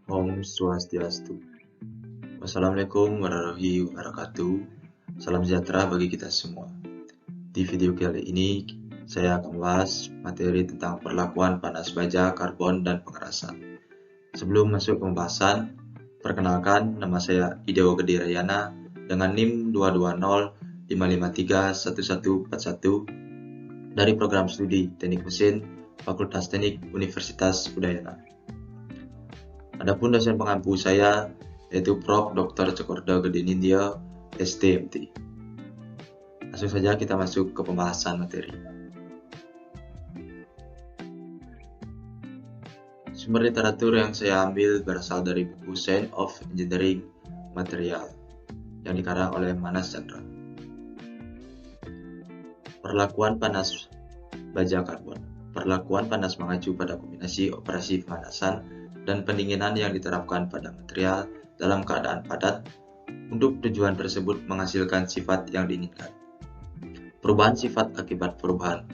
Om Swastiastu. Wassalamualaikum warahmatullahi wabarakatuh. Salam sejahtera bagi kita semua. Di video kali ini, saya akan membahas materi tentang perlakuan panas baja, karbon, dan pengerasan. Sebelum masuk ke pembahasan, perkenalkan nama saya Idewo Gedirayana dengan NIM 220-553-1141 dari program studi Teknik Mesin Fakultas Teknik Universitas Udayana. Adapun dosen pengampu saya yaitu Prof. Dr. Cokorda Gedinindya, STMT. Langsung saja kita masuk ke pembahasan materi. Sumber literatur yang saya ambil berasal dari buku Science of Engineering Material yang dikarang oleh Manas Chandra. Perlakuan panas baja karbon. Perlakuan panas mengacu pada kombinasi operasi pemanasan dan pendinginan yang diterapkan pada material dalam keadaan padat untuk tujuan tersebut menghasilkan sifat yang diinginkan. Perubahan sifat akibat perubahan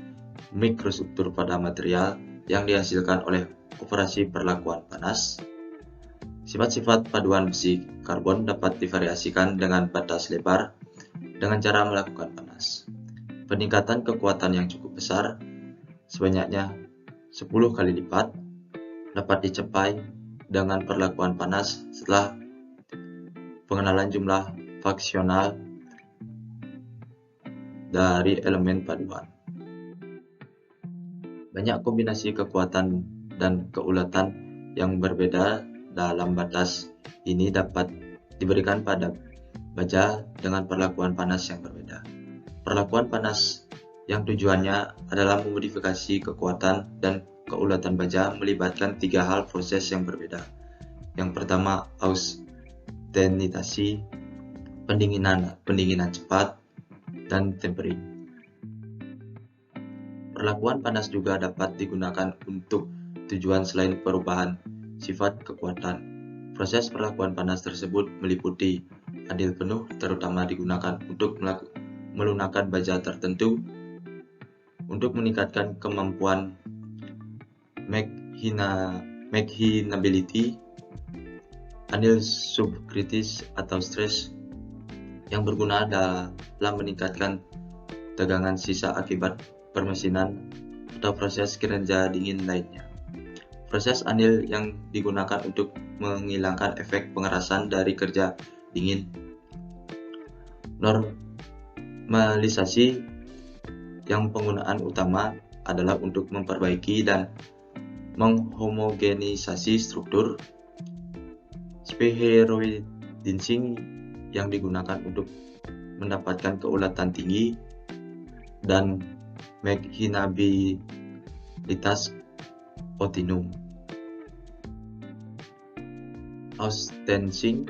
mikrostruktur pada material yang dihasilkan oleh operasi perlakuan panas. Sifat-sifat paduan besi karbon dapat divariasikan dengan batas lebar dengan cara melakukan panas. Peningkatan kekuatan yang cukup besar, sebanyaknya 10 kali lipat, dapat dicapai dengan perlakuan panas setelah pengenalan jumlah faksional dari elemen paduan. Banyak kombinasi kekuatan dan keulatan yang berbeda dalam batas ini dapat diberikan pada baja dengan perlakuan panas yang berbeda. Perlakuan panas yang tujuannya adalah memodifikasi kekuatan dan keulatan baja melibatkan 3 hal proses yang berbeda. Yang pertama, austenitasi, pendinginan cepat, dan tempering. Perlakuan panas juga dapat digunakan untuk tujuan selain perubahan sifat kekuatan. Proses perlakuan panas tersebut meliputi adil penuh, terutama digunakan untuk melunakkan baja tertentu untuk meningkatkan kemampuan machinability, anil subkritis atau stres yang berguna dalam meningkatkan tegangan sisa akibat permesinan atau proses kinerja dingin lainnya. Proses anil yang digunakan untuk menghilangkan efek pengerasan dari kerja dingin. Normalisasi yang penggunaan utama adalah untuk memperbaiki dan menghomogenisasi struktur. Speheroidensing yang digunakan untuk mendapatkan keulatan tinggi dan machinabilitas optimum. Austensing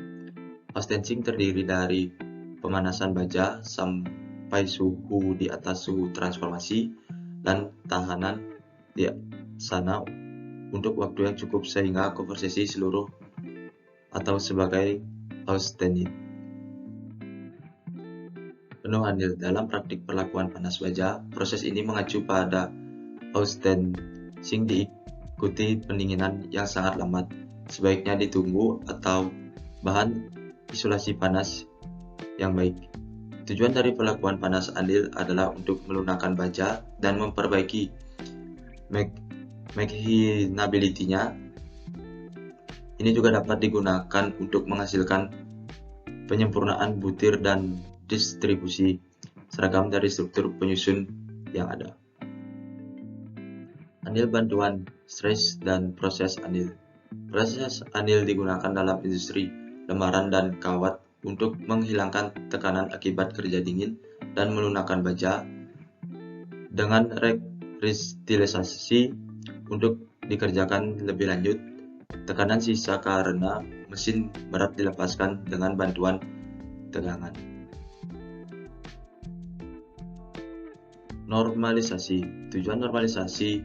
terdiri dari pemanasan baja sampai suhu di atas suhu transformasi dan tahanan di sana untuk waktu yang cukup sehingga konversi seluruh atau sebagai austenit. Penuh anil. Dalam praktik perlakuan panas baja, proses ini mengacu pada austensing diikuti pendinginan yang sangat lambat. Sebaiknya ditunggu atau bahan isolasi panas yang baik. Tujuan dari perlakuan panas anil adalah untuk melunakkan baja dan memperbaiki machinability-nya. Ini juga dapat digunakan untuk menghasilkan penyempurnaan butir dan distribusi seragam dari struktur penyusun yang ada. Anil bantuan stres dan proses anil. Proses anil digunakan dalam industri lembaran dan kawat untuk menghilangkan tekanan akibat kerja dingin dan melunakkan baja dengan rekristilisasi untuk dikerjakan lebih lanjut. Tekanan sisa karena mesin berat dilepaskan dengan bantuan tegangan. Normalisasi. Tujuan normalisasi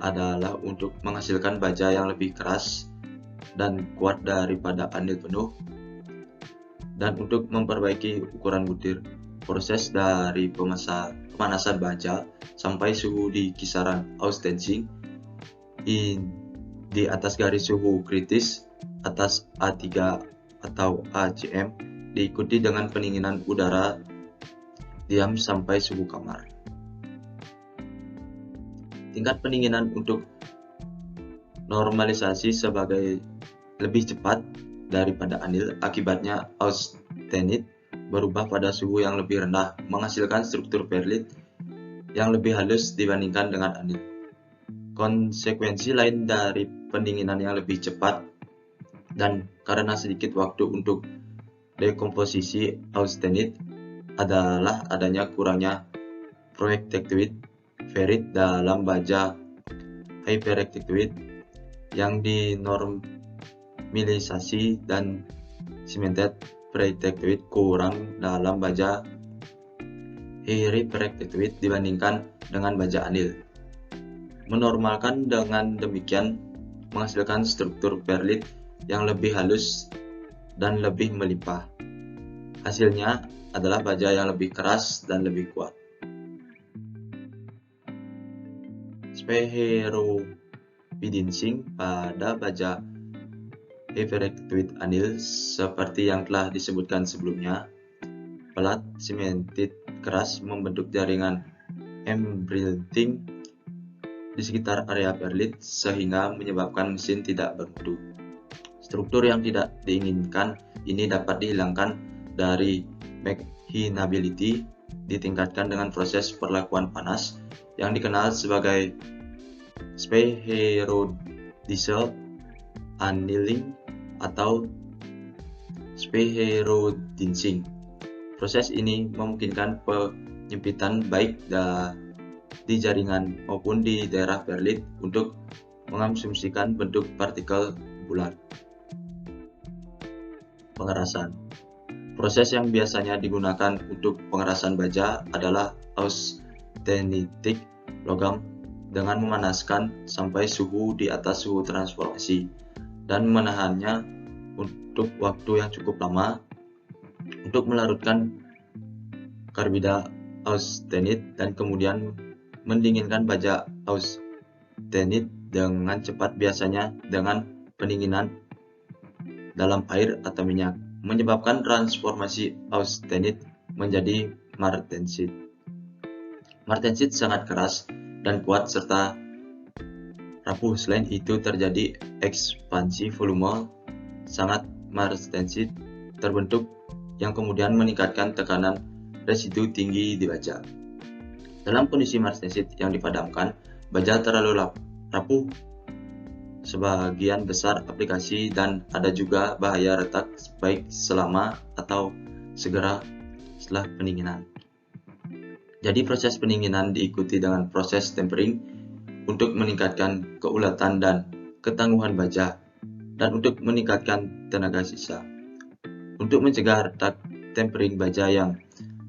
adalah untuk menghasilkan baja yang lebih keras dan kuat daripada anil penuh dan untuk memperbaiki ukuran butir. Proses dari pemanasan baja sampai suhu di kisaran austensing di atas garis suhu kritis atas A3 atau ACM diikuti dengan pendinginan udara diam sampai suhu kamar. Tingkat pendinginan untuk normalisasi sebagai lebih cepat daripada anil, akibatnya austenit berubah pada suhu yang lebih rendah, menghasilkan struktur perlit yang lebih halus dibandingkan dengan anil. Konsekuensi lain dari pendinginan yang lebih cepat dan karena sedikit waktu untuk dekomposisi austenit adalah adanya kurangnya proyektektuit ferit dalam baja hyperektektuit yang dinormalisasi dan cemented proyektektuit kurang dalam baja hyperektektuit dibandingkan dengan baja anil. Menormalkan dengan demikian menghasilkan struktur perlit yang lebih halus dan lebih melimpah. Hasilnya adalah baja yang lebih keras dan lebih kuat. Spherobidincing pada baja hyperektektuit anil seperti yang telah disebutkan sebelumnya, pelat cementit keras membentuk jaringan embrielting di sekitar area perlit sehingga menyebabkan mesin tidak bermutu. Struktur yang tidak diinginkan ini dapat dihilangkan dari machinability ditingkatkan dengan proses perlakuan panas yang dikenal sebagai spherodiesel annealing atau spherodincing. Proses ini memungkinkan penyempitan baik di jaringan maupun di daerah perlit untuk mengasumsikan bentuk partikel bulat. Pengerasan. Proses yang biasanya digunakan untuk pengerasan baja adalah austenitic logam dengan memanaskan sampai suhu di atas suhu transformasi dan menahannya untuk waktu yang cukup lama untuk melarutkan karbida austenit dan kemudian mendinginkan baja austenit dengan cepat, biasanya dengan pendinginan dalam air atau minyak, menyebabkan transformasi austenit menjadi martensit. Martensit sangat keras dan kuat serta rapuh. Selain itu terjadi ekspansi volume sangat martensit terbentuk yang kemudian meningkatkan tekanan residu tinggi di baja. Dalam kondisi martensit yang dipadamkan, baja terlalu rapuh sebagian besar aplikasi dan ada juga bahaya retak baik selama atau segera setelah pendinginan. Jadi proses pendinginan diikuti dengan proses tempering untuk meningkatkan keulatan dan ketangguhan baja dan untuk meningkatkan tenaga sisa. Untuk mencegah retak, tempering baja yang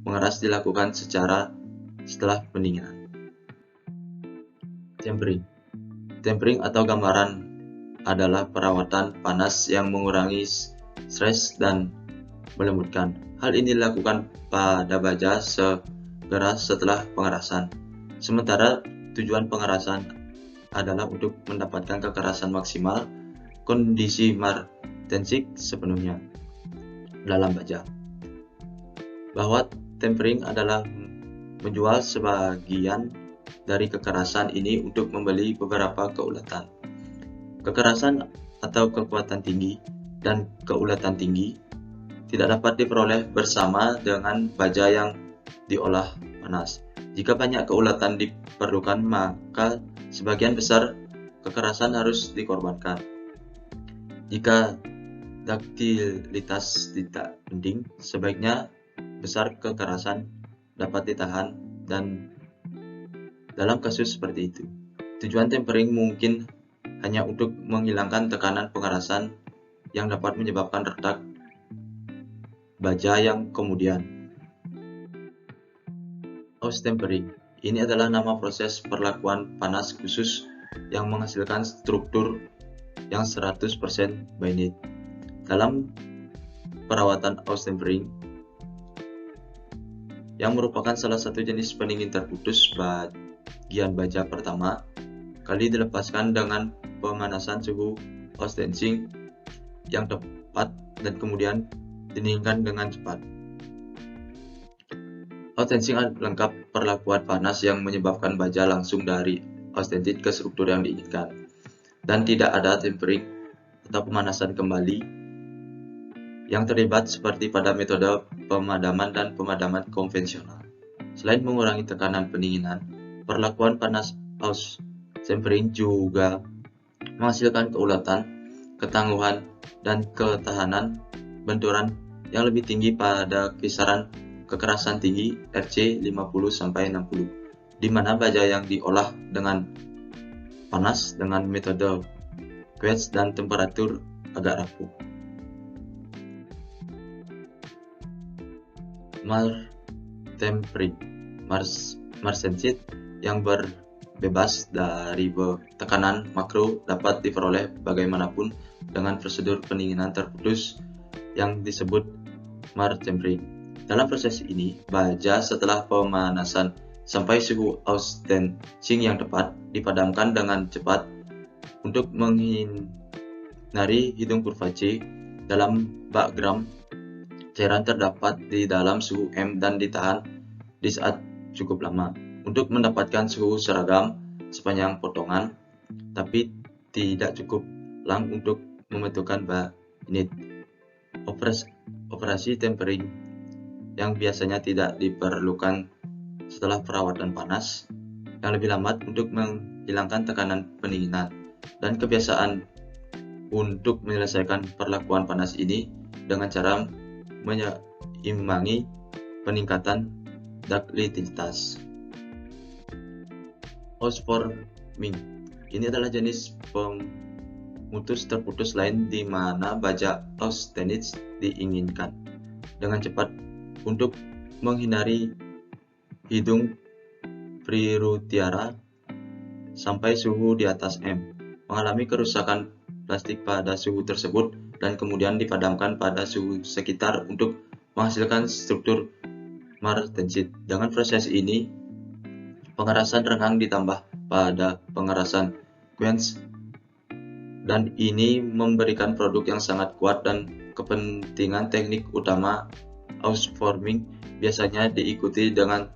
mengeras dilakukan setelah pendinginan. Tempering atau gambaran adalah perawatan panas yang mengurangi stres dan melembutkan. Hal ini dilakukan pada baja segera setelah pengerasan. Sementara tujuan pengerasan adalah untuk mendapatkan kekerasan maksimal kondisi martensik sepenuhnya dalam baja. Bahwa tempering adalah menjual sebagian dari kekerasan ini untuk membeli beberapa keulatan. Kekerasan atau kekuatan tinggi dan keulatan tinggi tidak dapat diperoleh bersama dengan baja yang diolah panas. Jika banyak keulatan diperlukan, maka sebagian besar kekerasan harus dikorbankan. Jika daktilitas tidak penting, sebaiknya besar kekerasan dapat ditahan, dan dalam kasus seperti itu, tujuan tempering mungkin hanya untuk menghilangkan tekanan pengerasan yang dapat menyebabkan retak baja yang kemudian. Austempering ini adalah nama proses perlakuan panas khusus yang menghasilkan struktur yang 100% bainite. Dalam perawatan austempering, yang merupakan salah satu jenis pendingin terputus bagian baja pertama kali dilepaskan dengan pemanasan suhu austensing yang tepat dan kemudian didinginkan dengan cepat. Hot tensing lengkap perlakuan panas yang menyebabkan baja langsung dari austenitic ke struktur yang diinginkan, dan tidak ada tempering atau pemanasan kembali yang terlibat seperti pada metode pemadaman dan pemadaman konvensional. Selain mengurangi tekanan pendinginan, perlakuan panas tempering juga menghasilkan keulatan, ketangguhan, dan ketahanan benturan yang lebih tinggi pada kisaran kekerasan tinggi RC 50-60, di mana baja yang diolah dengan panas dengan metode quench dan temperatur agak rapuh. Tempering martensit yang berbebas dari tekanan makro dapat diperoleh bagaimanapun dengan prosedur pendinginan terputus yang disebut tempering. Dalam proses ini, baja setelah pemanasan sampai suhu austenitic yang tepat dipadamkan dengan cepat untuk menghindari hidung kurva C. Dalam bak gram, cairan terdapat di dalam suhu M dan ditahan di saat cukup lama untuk mendapatkan suhu seragam sepanjang potongan, tapi tidak cukup lang untuk membentukkan bak unit. Operasi tempering yang biasanya tidak diperlukan setelah perawatan panas yang lebih lambat untuk menghilangkan tekanan pendinginan, dan kebiasaan untuk menyelesaikan perlakuan panas ini dengan cara menyeimbangi peningkatan ductility. Housewarming ini adalah jenis pemutus terputus lain di mana baja austenitic diinginkan dengan cepat untuk menghindari hidung Prirutiara sampai suhu di atas M, mengalami kerusakan plastik pada suhu tersebut dan kemudian dipadamkan pada suhu sekitar untuk menghasilkan struktur martensit. Dengan proses ini, pengerasan rengang ditambah pada pengerasan quench, dan ini memberikan produk yang sangat kuat, dan kepentingan teknik utama housewarming biasanya diikuti dengan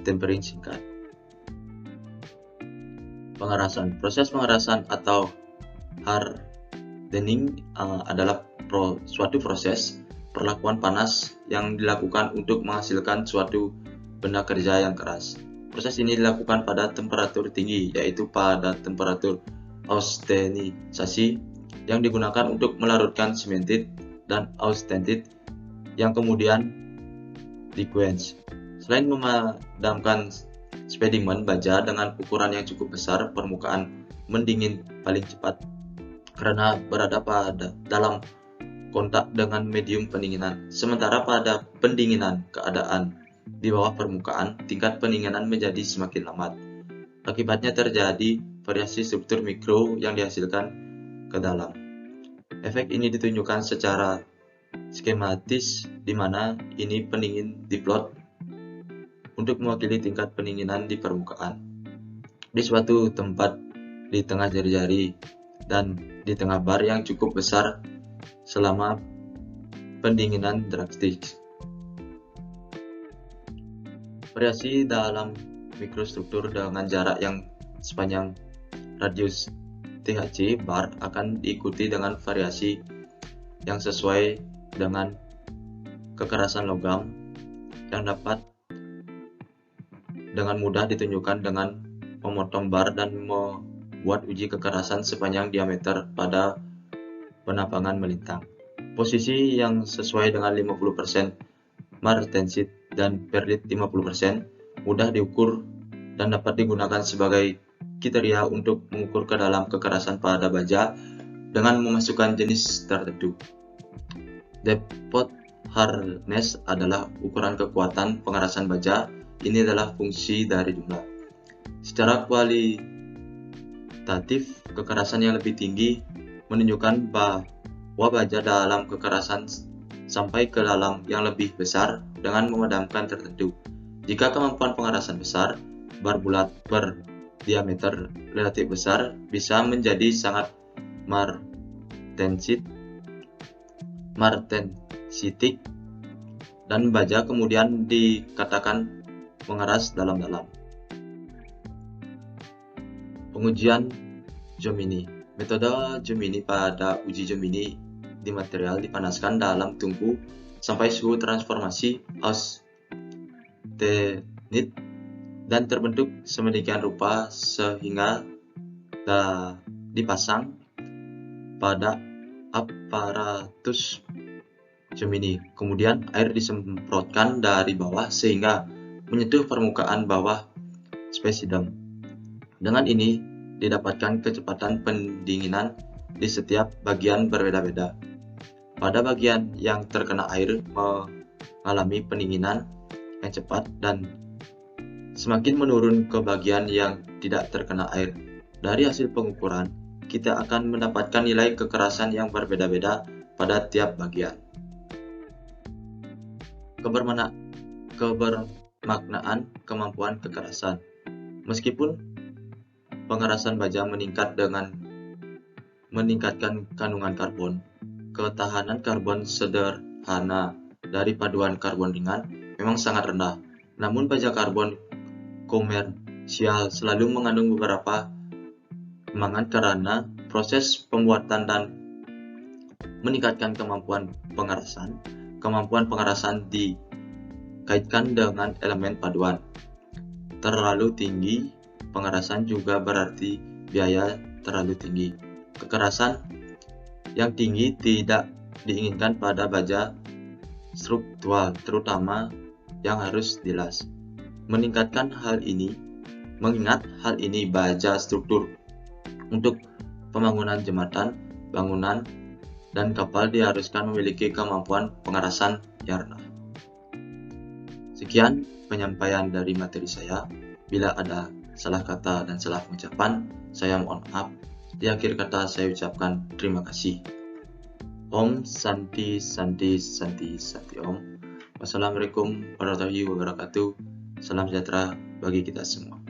tempering singkat. Pengerasan. Proses pengerasan atau hardening adalah suatu proses perlakuan panas yang dilakukan untuk menghasilkan suatu benda kerja yang keras. Proses ini dilakukan pada temperatur tinggi, yaitu pada temperatur austenisasi yang digunakan untuk melarutkan cemented dan austenite yang kemudian di-quench. Selain memadamkan spedimen baja dengan ukuran yang cukup besar, permukaan mendingin paling cepat karena berada dalam kontak dengan medium pendinginan. Sementara pada pendinginan keadaan di bawah permukaan, tingkat pendinginan menjadi semakin lambat. Akibatnya terjadi variasi struktur mikro yang dihasilkan ke dalam. Efek ini ditunjukkan secara skematis, di mana ini pendingin diplot untuk mewakili tingkat pendinginan di permukaan di suatu tempat di tengah jari-jari dan di tengah bar yang cukup besar selama pendinginan drastis. Variasi dalam mikrostruktur dengan jarak yang sepanjang radius THC bar akan diikuti dengan variasi yang sesuai dengan kekerasan logam yang dapat dengan mudah ditunjukkan dengan memotong bar dan membuat uji kekerasan sepanjang diameter pada penapangan melintang. Posisi yang sesuai dengan 50% martensit dan perlit 50% mudah diukur dan dapat digunakan sebagai kriteria untuk mengukur ke dalam kekerasan pada baja dengan memasukkan jenis tertentu. Depth hardness adalah ukuran kekuatan pengerasan baja. Ini adalah fungsi dari jumlah. Secara kualitatif, kekerasan yang lebih tinggi menunjukkan bahwa baja dalam kekerasan sampai ke dalam yang lebih besar dengan memadamkan tertentu. Jika kemampuan pengerasan besar, bar bulat berdiameter relatif besar bisa menjadi sangat martensit martensitik, dan baja kemudian dikatakan mengeras dalam-dalam. Pengujian Gemini. Metode Gemini pada uji Gemini di material dipanaskan dalam tungku sampai suhu transformasi austenit dan terbentuk sedemikian rupa sehingga dipasang pada aparatus Gemini. Kemudian air disemprotkan dari bawah sehingga menyentuh permukaan bawah spesimen. Dengan ini didapatkan kecepatan pendinginan di setiap bagian berbeda-beda. Pada bagian yang terkena air mengalami pendinginan yang cepat dan semakin menurun ke bagian yang tidak terkena air. Dari hasil pengukuran, kita akan mendapatkan nilai kekerasan yang berbeda-beda pada tiap bagian. Kebermaknaan kemampuan kekerasan. Meskipun pengerasan baja meningkat dengan meningkatkan kandungan karbon, ketahanan karbon sederhana dari paduan karbon ringan memang sangat rendah. Namun baja karbon komersial selalu mengandung beberapa kelemahan karena proses pembuatan dan meningkatkan kemampuan pengerasan. Kemampuan pengerasan dikaitkan dengan elemen paduan. Terlalu tinggi pengerasan juga berarti biaya terlalu tinggi. Kekerasan yang tinggi tidak diinginkan pada baja struktural, terutama yang harus dilas. Mengingat hal ini baja struktur untuk pembangunan jembatan, bangunan, dan kapal diharuskan memiliki kemampuan pengerasan yang rendah. Sekian penyampaian dari materi saya. Bila ada salah kata dan salah pengucapan, saya mohon maaf. Di akhir kata saya ucapkan terima kasih. Om Santi Santi Santi Santi Om. Wassalamualaikum warahmatullahi wabarakatuh. Salam sejahtera bagi kita semua.